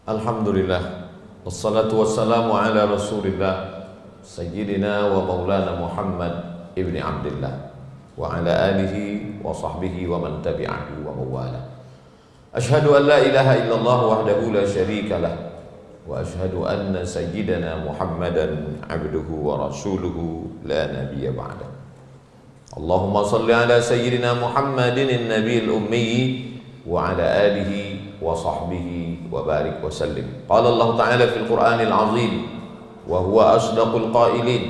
Alhamdulillah, wassalatu wassalamu ala rasulillah Sayyidina wa maulana Muhammad ibni Abdillah wa ala alihi wa sahbihi wa man tabi'ahu wa mawala. Ashhadu an la ilaha illallah wahdahu la syarika lah, wa ashhadu anna sayyidana Muhammadan abduhu wa rasuluhu la nabiyya ba'da. Allahumma salli ala sayyidina Muhammadin nabiyil ummi wa ala alihi wa sahbihi wa barik wa sallim. Qala Allah Ta'ala fil Qur'anil azim wa huwa asdaqul qailin.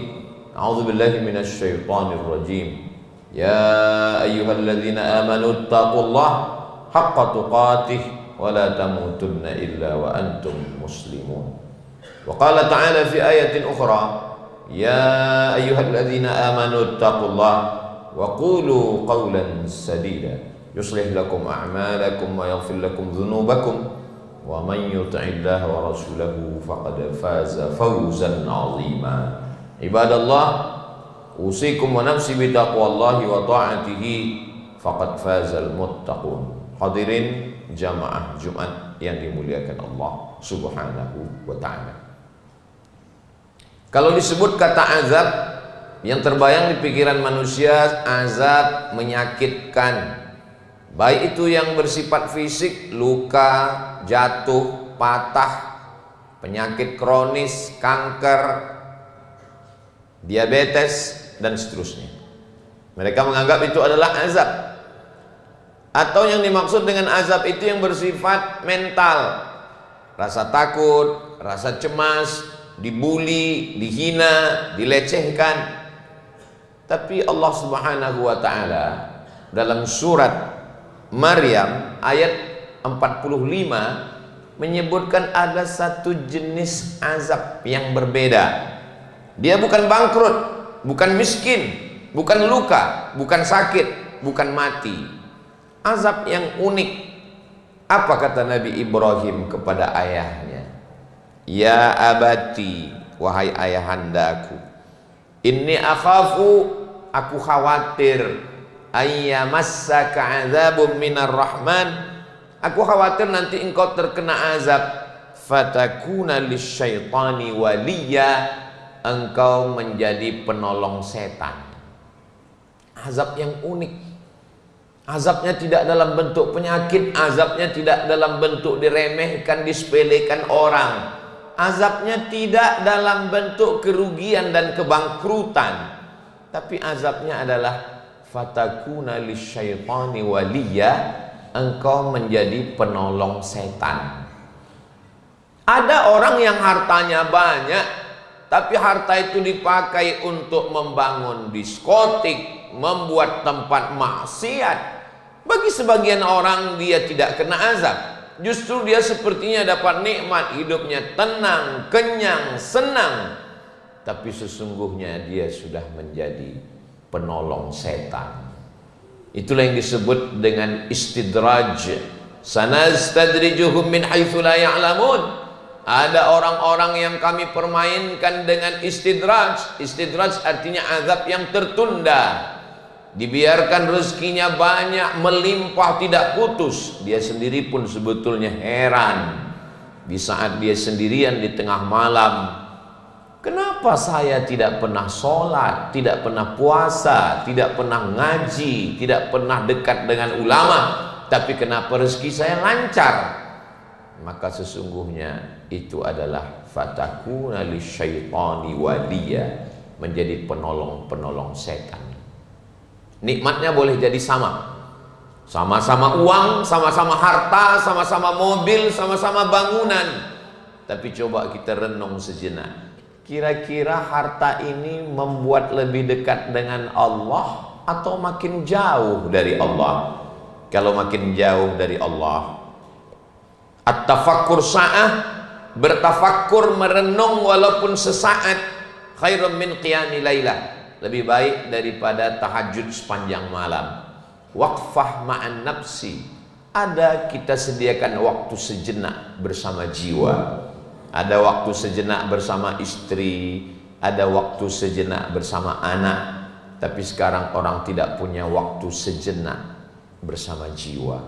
A'udzu billahi minasy syaithanir rajim. Ya ayyuhalladzina amanu taqullaha haqqa tuqatih wa la tamutunna illa wa antum muslimun. Wa qala ta'ala fi ayatin ukhra, ya ayyuhalladzina amanu taqullaha wa qulu qawlan sadida yuslih lakum a'malakum wa yaghfir lakum dhunubakum wa man yuti'illaha wa rasulahu faqad faza fawzan 'azima. Ibadallah, usikum wa nafsi bi taqwallahi wa ta'atihi faqad fazal muttaqun. Hadirin jamaah Jumat yang dimuliakan Allah Subhanahu wa ta'ala. Kalau disebut kata azab, yang terbayang di pikiran manusia azab menyakitkan. Baik itu yang bersifat fisik, luka, jatuh, patah, penyakit kronis, kanker, diabetes, dan seterusnya. Mereka menganggap itu adalah azab. Atau yang dimaksud dengan azab itu yang bersifat mental. Rasa takut, rasa cemas, dibuli, dihina, dilecehkan. Tapi Allah Subhanahu wa ta'ala dalam surat Maryam ayat 45 menyebutkan ada satu jenis azab yang berbeda. Dia bukan bangkrut, bukan miskin, bukan luka, bukan sakit, bukan mati. Azab yang unik. Apa kata Nabi Ibrahim kepada ayahnya? Ya abati, wahai ayahandaku, inni akhafu, aku khawatir, ayyamassaka azabun minar rahman, aku khawatir nanti engkau terkena azab, fatakuna lisyaitani waliya, engkau menjadi penolong setan. Azab yang unik. Azabnya tidak dalam bentuk penyakit, azabnya tidak dalam bentuk diremehkan, disepelekan orang. Azabnya tidak dalam bentuk kerugian dan kebangkrutan, tapi azabnya adalah fatakuna lisyaitani waliya, engkau menjadi penolong setan. Ada orang yang hartanya banyak, tapi harta itu dipakai untuk membangun diskotik, membuat tempat maksiat. Bagi sebagian orang dia tidak kena azab, justru dia sepertinya dapat nikmat, hidupnya tenang, kenyang, senang. Tapi sesungguhnya dia sudah menjadi penolong setan. Itulah yang disebut dengan istidraj. Sanastadrijuhum min haitsu la ya'lamun. Ada orang-orang yang kami permainkan dengan istidraj. Istidraj artinya azab yang tertunda. Dibiarkan rezekinya banyak, melimpah, tidak putus. Dia sendiri pun sebetulnya heran. Di saat dia sendirian di tengah malam, kenapa saya tidak pernah sholat, tidak pernah puasa, tidak pernah ngaji, tidak pernah dekat dengan ulama, tapi kenapa rezeki saya lancar? Maka sesungguhnya itu adalah fatakuna lisyaitani waliya, menjadi penolong-penolong setan. Nikmatnya boleh jadi sama. Sama-sama uang, sama-sama harta, sama-sama mobil, sama-sama bangunan. Tapi coba kita renung sejenak. Kira-kira harta ini membuat lebih dekat dengan Allah atau makin jauh dari Allah? Kalau makin jauh dari Allah, at-tafakkur sa'ah, bertafakkur, merenung walaupun sesaat, khairun min qiyami lailah, lebih baik daripada tahajud sepanjang malam. Waqfah ma'an nafsi, ada kita sediakan waktu sejenak bersama jiwa. Ada waktu sejenak bersama istri, ada waktu sejenak bersama anak. Tapi sekarang orang tidak punya waktu sejenak bersama jiwa.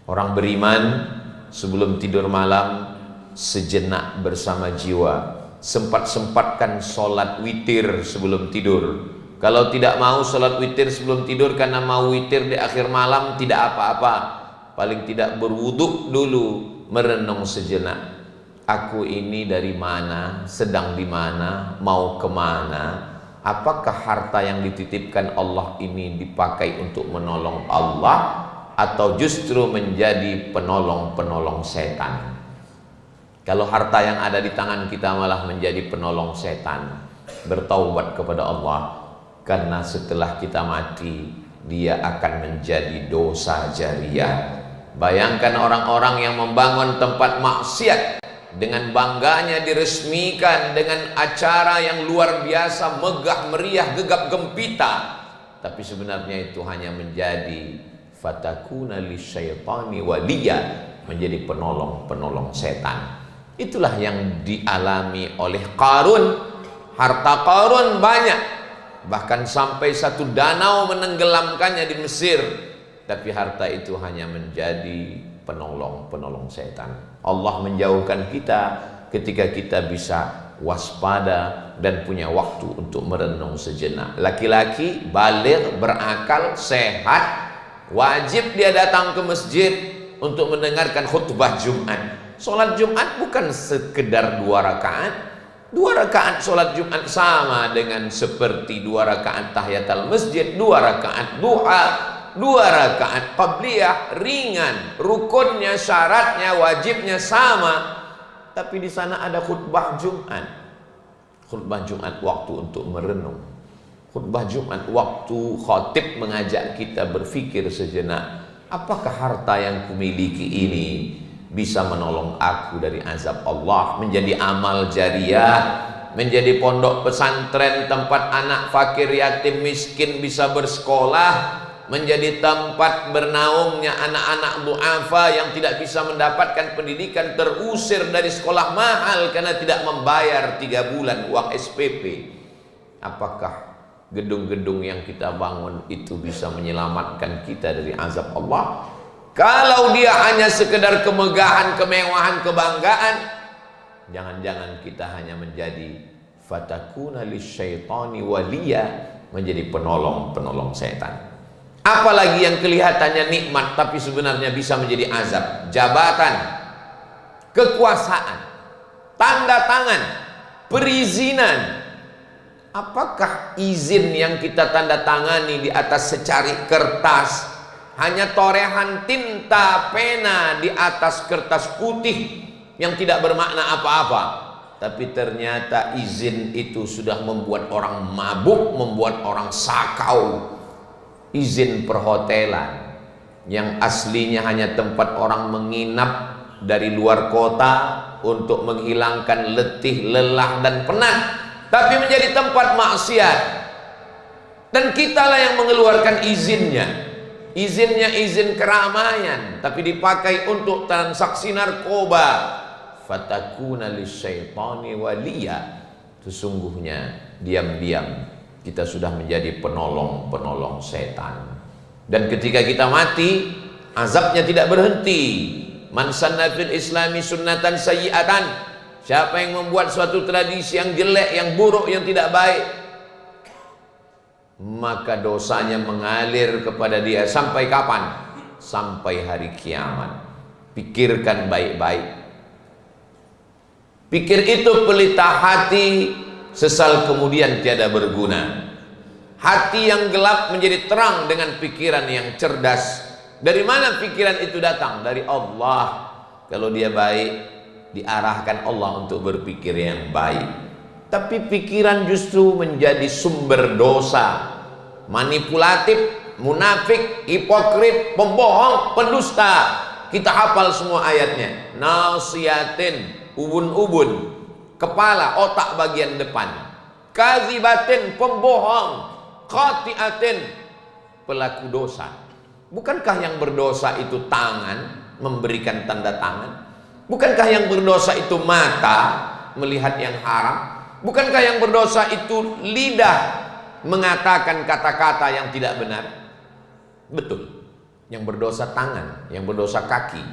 Orang beriman sebelum tidur malam sejenak bersama jiwa. Sempat-sempatkan sholat witir sebelum tidur. Kalau tidak mau sholat witir sebelum tidur karena mau witir di akhir malam, tidak apa-apa. Paling tidak berwuduk dulu, merenung sejenak. Aku ini dari mana, sedang di mana, mau kemana? Apakah harta yang dititipkan Allah ini dipakai untuk menolong Allah, atau justru menjadi penolong-penolong setan? Kalau harta yang ada di tangan kita malah menjadi penolong setan, bertaubat kepada Allah, karena setelah kita mati dia akan menjadi dosa jariah. Bayangkan orang-orang yang membangun tempat maksiat, dengan bangganya diresmikan dengan acara yang luar biasa, megah meriah, gegap gempita, tapi sebenarnya itu hanya menjadi fatakuna lisyaitani waliya, menjadi penolong-penolong setan. Itulah yang dialami oleh Qarun. Harta Qarun banyak, bahkan sampai satu danau menenggelamkannya di Mesir, tapi harta itu hanya menjadi penolong-penolong setan. Allah menjauhkan kita ketika kita bisa waspada dan punya waktu untuk merenung sejenak. Laki-laki baligh, berakal, sehat, wajib dia datang ke masjid untuk mendengarkan khutbah Jumat. Sholat Jumat bukan sekedar 2 rakaat. 2 rakaat sholat Jumat sama dengan seperti 2 rakaat tahiyatul masjid, 2 rakaat duha, 2 rakaat qabliyah, ringan. Rukunnya, syaratnya, wajibnya sama. Tapi di sana ada khutbah Jumat. Khutbah Jumat waktu untuk merenung. Khutbah Jumat waktu khatib mengajak kita berpikir sejenak. Apakah harta yang kumiliki ini bisa menolong aku dari azab Allah, menjadi amal jariah, menjadi pondok pesantren tempat anak fakir, yatim, miskin bisa bersekolah, menjadi tempat bernaungnya anak-anak du'afa yang tidak bisa mendapatkan pendidikan, terusir dari sekolah mahal karena tidak membayar 3 bulan uang SPP. Apakah gedung-gedung yang kita bangun itu bisa menyelamatkan kita dari azab Allah? Kalau dia hanya sekedar kemegahan, kemewahan, kebanggaan, jangan-jangan kita hanya menjadi fatakuna lisyaitani waliya, menjadi penolong-penolong setan. Apalagi yang kelihatannya nikmat tapi sebenarnya bisa menjadi azab. Jabatan, kekuasaan, tanda tangan, perizinan. Apakah izin yang kita tanda tangani di atas secari kertas hanya torehan tinta pena di atas kertas putih yang tidak bermakna apa-apa, tapi ternyata izin itu sudah membuat orang mabuk, membuat orang sakau. Izin perhotelan yang aslinya hanya tempat orang menginap dari luar kota untuk menghilangkan letih, lelah dan penat, tapi menjadi tempat maksiat, dan kitalah yang mengeluarkan izinnya. Izinnya izin keramaian, tapi dipakai untuk transaksi narkoba. Fatakuna lisyaitani waliya. Sesungguhnya diam-diam kita sudah menjadi penolong-penolong setan. Dan ketika kita mati, azabnya tidak berhenti. Man sanna fil islami sunnatan sayyi'atan. Siapa yang membuat suatu tradisi yang jelek, yang buruk, yang tidak baik, maka dosanya mengalir kepada dia sampai kapan? Sampai hari kiamat. Pikirkan baik-baik. Pikir itu pelita hati, sesal kemudian tiada berguna. Hati yang gelap menjadi terang dengan pikiran yang cerdas. Dari mana pikiran itu datang? Dari Allah. Kalau dia baik, diarahkan Allah untuk berpikir yang baik. Tapi pikiran justru menjadi sumber dosa. Manipulatif, munafik, hipokrit, pembohong, pendusta. Kita hafal semua ayatnya. Nasiyatin, ubun-ubun, kepala, otak bagian depan. Kazibatin, pembohong. Khati'atin, pelaku dosa. Bukankah yang berdosa itu tangan, memberikan tanda tangan? Bukankah yang berdosa itu mata, melihat yang haram? Bukankah yang berdosa itu lidah, mengatakan kata-kata yang tidak benar? Betul. Yang berdosa tangan, yang berdosa kaki.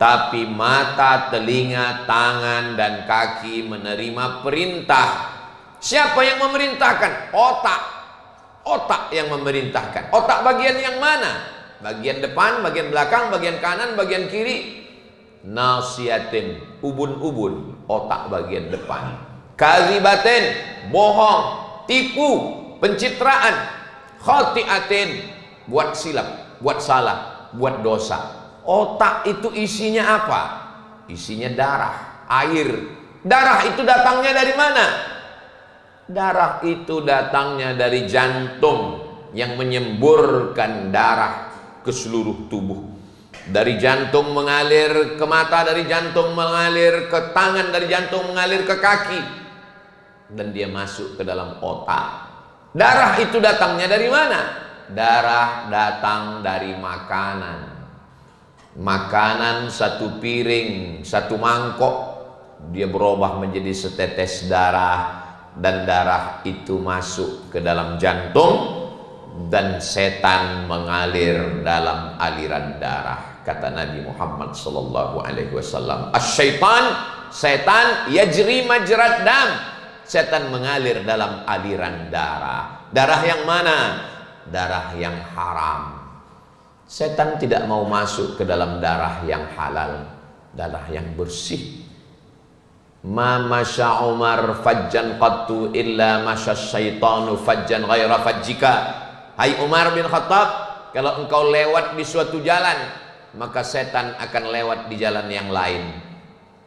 tapi mata, telinga, tangan, dan kaki menerima perintah. Siapa yang memerintahkan? Otak. Otak yang memerintahkan. Otak bagian yang mana? Bagian depan, bagian belakang, bagian kanan, bagian kiri. Nasiyatin, ubun-ubun, otak bagian depan. Kazibatin, bohong, tipu, pencitraan. Khati'atin, buat silap, buat salah, buat dosa. Otak itu isinya apa? Isinya darah, air. Darah itu datangnya dari mana? Darah itu datangnya dari jantung yang menyemburkan darah ke seluruh tubuh. Dari jantung mengalir ke mata, dari jantung mengalir ke tangan, dari jantung mengalir ke kaki, dan dia masuk ke dalam otak. Darah itu datangnya dari mana? Darah datang dari makanan. Makanan satu piring, satu mangkok, dia berubah menjadi setetes darah, dan darah itu masuk ke dalam jantung, dan setan mengalir dalam aliran darah. Kata Nabi Muhammad sallallahu alaihi wasallam, "Asy-syaitan, setan yajri majrad dam." Setan mengalir dalam aliran darah. Darah yang mana? Darah yang haram. Setan tidak mau masuk ke dalam darah yang halal, darah yang bersih. Ma masya Umar fajjan qattu illa masya syaitanu fajjan ghaira fajjika. Hai Umar bin Khattab, kalau engkau lewat di suatu jalan, maka setan akan lewat di jalan yang lain.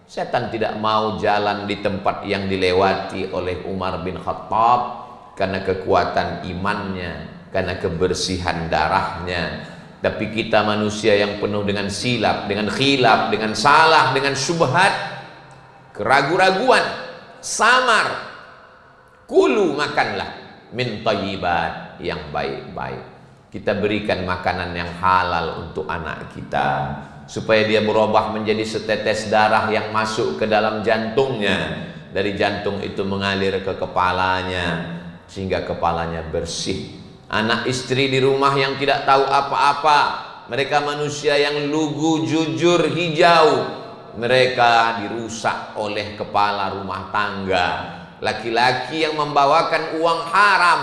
Setan tidak mau jalan di tempat yang dilewati oleh Umar bin Khattab karena kekuatan imannya, karena kebersihan darahnya. Tapi kita manusia yang penuh dengan silap, dengan khilaf, dengan salah, dengan syubhat, keraguan-raguan, samar. Kulu, makanlah min thayyibat, yang baik-baik. Kita berikan makanan yang halal untuk anak kita, supaya dia berubah menjadi setetes darah yang masuk ke dalam jantungnya. Dari jantung itu mengalir ke kepalanya, sehingga kepalanya bersih. Anak istri di rumah yang tidak tahu apa-apa, mereka manusia yang lugu, jujur, hijau, mereka dirusak oleh kepala rumah tangga. Laki-laki yang membawakan uang haram,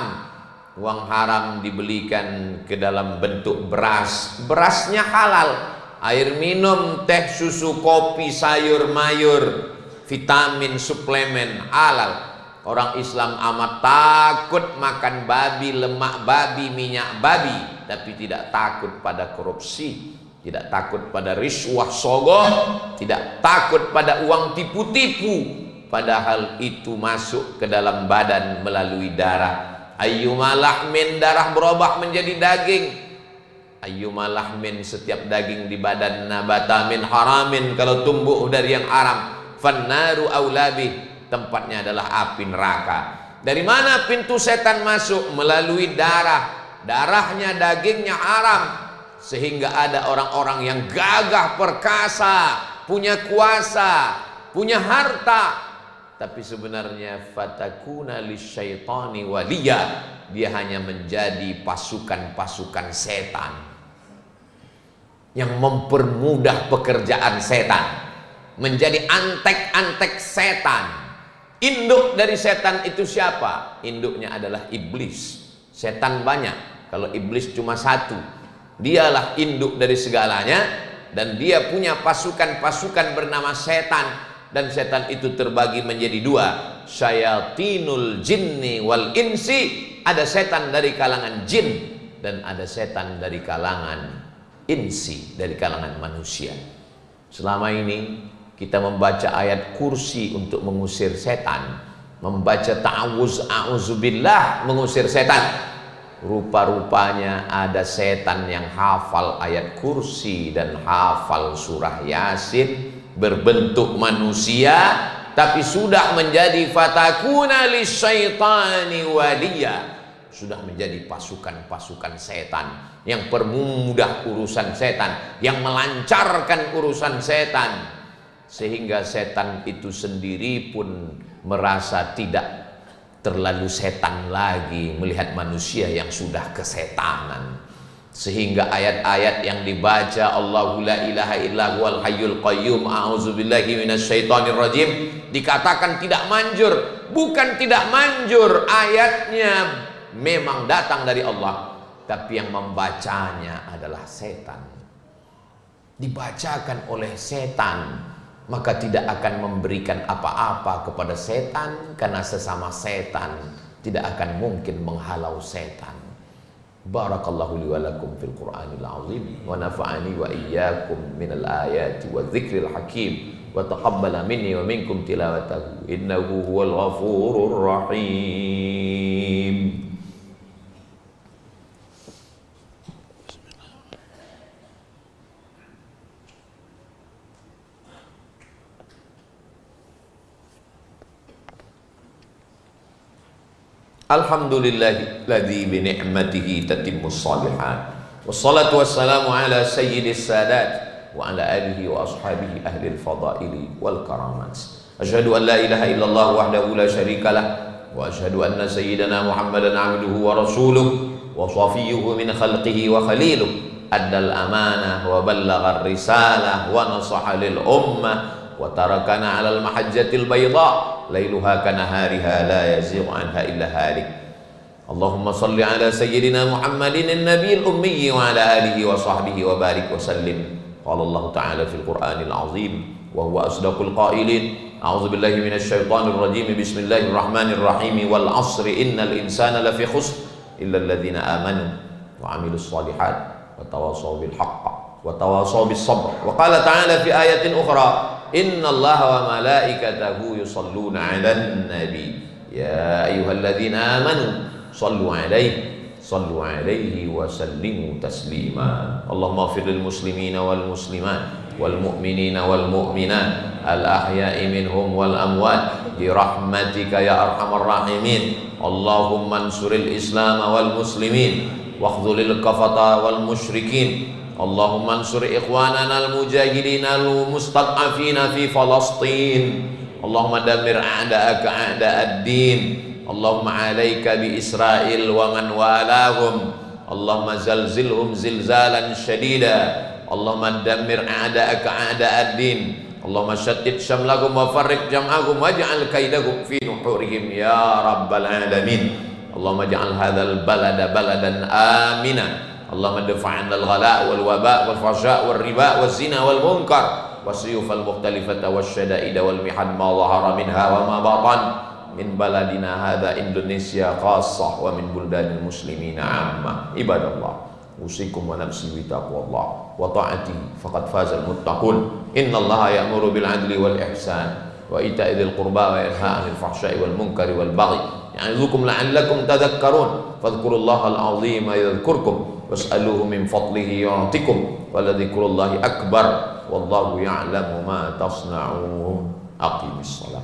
uang haram dibelikan ke dalam bentuk beras, berasnya halal, air minum, teh, susu, kopi, sayur, mayur, vitamin, suplemen halal. Orang Islam amat takut makan babi, lemak babi, minyak babi, tapi tidak takut pada korupsi, tidak takut pada riswah sogoh, tidak takut pada uang tipu-tipu, padahal itu masuk ke dalam badan melalui darah. Ayyuma lahmin, darah berubah menjadi daging. Ayyuma lahmin, setiap daging di badan, nabata min haramin, kalau tumbuh dari yang haram, fannaru aulabih, tempatnya adalah api neraka. Dari mana pintu setan masuk? Melalui darah. Darahnya, dagingnya haram, sehingga ada orang-orang yang gagah perkasa, punya kuasa, punya harta, tapi sebenarnya fatakuna lisyaitani waliya, dia hanya menjadi pasukan-pasukan setan yang mempermudah pekerjaan setan, menjadi antek-antek setan. Induk dari setan itu siapa? Induknya adalah iblis. Setan banyak, kalau iblis cuma satu. Dialah induk dari segalanya, dan dia punya pasukan-pasukan bernama setan. Dan setan itu terbagi menjadi dua, syayatinul jinni wal insi. Ada setan dari kalangan jin, dan ada setan dari kalangan insi, dari kalangan manusia. Selama ini kita membaca ayat kursi untuk mengusir setan, membaca ta'awuz, a'udzubillah, mengusir setan. Rupa-rupanya ada setan yang hafal ayat kursi dan hafal surah Yasin, berbentuk manusia, tapi sudah menjadi fatakuna lisyaitani waliya, sudah menjadi pasukan-pasukan setan yang permudah urusan setan, yang melancarkan urusan setan, sehingga setan itu sendiri pun merasa tidak terlalu setan lagi melihat manusia yang sudah kesetanan. Sehingga ayat-ayat yang dibaca Allahu la ilaha illa huwal hayyul qayyum a'udzubillahi minasyaitonir rajim dikatakan tidak manjur. Bukan tidak manjur, ayatnya memang datang dari Allah, tapi yang membacanya adalah setan. Dibacakan oleh setan, maka tidak akan memberikan apa-apa kepada setan, karena sesama setan tidak akan mungkin menghalau setan. Barakallahu li wa lakum fil Qur'anil azim wa nafa'ani wa iyyakum minal ayati wa dzikril hakim wa taqabbala minni wa minkum tilawatahu innahu huwal ghafurur rahim. Alhamdulillahilladzi bi ni'matihi tatimmus shalihat. Wassalatu wassalamu ala sayyidis sadat wa ala alihi wa ashabihi ahlil fadaili wal karamat. Asyhadu an la ilaha illallah wahdahu la syarikalah wa asyhadu anna sayyidana Muhammadan abduhu wa rasuluh wa shafiyyuhu min khalqihi wa khaliluh. Addal amanah wa ballaghar risalah wa nasaha lil ummah wa tarakana 'alal mahajjatil bayda lailuha kanahariha la yazighu anha illa halik. Allahumma salli ala sayyidina Muhammadin an-nabiyil ummi wa ala alihi wa sahbihi wa barik wa sallim. Qala Allah ta'ala fil Qur'anil azim wa huwa asdaqul qailin. A'udzu billahi minasy syaithanir rajim. Bismillahirrahmanirrahim. Wal 'ashri innal insana lafi khusr illa alladhina amanu wa 'amilus shalihat wa tawassaw bil haqq wa tawassaw bis sabr. Wa qala ta'ala fi ayatin ukhra Inna Allaha wa malaikatahu yusalluna 'alan nabi ya ayyuhalladzina amanu sallu 'alaihi wa sallimu taslima. Allahumma ighfir lil muslimina wal muslimat wal mu'minina wal mu'minat al ahya'i minhum wal amwat bi rahmatika ya arhamar rahimin. Allahumma ansuril islam wal muslimin wakhdhulil kafata wal musyrikin. Allahumma ansur ikhwanana al-mujahidin al-mustad'afina fi Falastin. Allahumma dammir a'da'aka a'da'ad-din. Allahumma 'alaika bi Israil wa man walahum. Allahumma zalzilhum zilzalan syadida. Allahumma dammir a'da'aka a'da'ad-din. Allahumma syattid syamlahum wa farriq jam'ahum waj'al kaidahum fi nuhurihim ya rabbal alamin. Allahumma ja'al hadzal balada baladan amina. Allahumma dafa'an al-ghala' wal waba' wal fahsya' wal riba' wal zina wal munkar wasiyuf al-mukhtalifata wasyada'ida wal mihad ma zahara minha wa ma batan min baladina hadha Indonesia khassah wa min buldanil muslimina amma. Ibadallah, usikum wa nafsi bi taqwallah wa ta'atihi faqad fazal muttaqun. Innallaha ya'muru bil 'adli wal ihsan wa ita'i dzil qurba wa yanha 'anil fahsya'i wal munkari wal baghi ya'izukum la'allakum tadhakkarun. Fadhkurullaha al-'azima yadhkurkum was'aluhu min fadlihi yu'tikum wa ladhikrullahi akbar wallahu ya'lamu ma tasna'un. Aqimis shalah.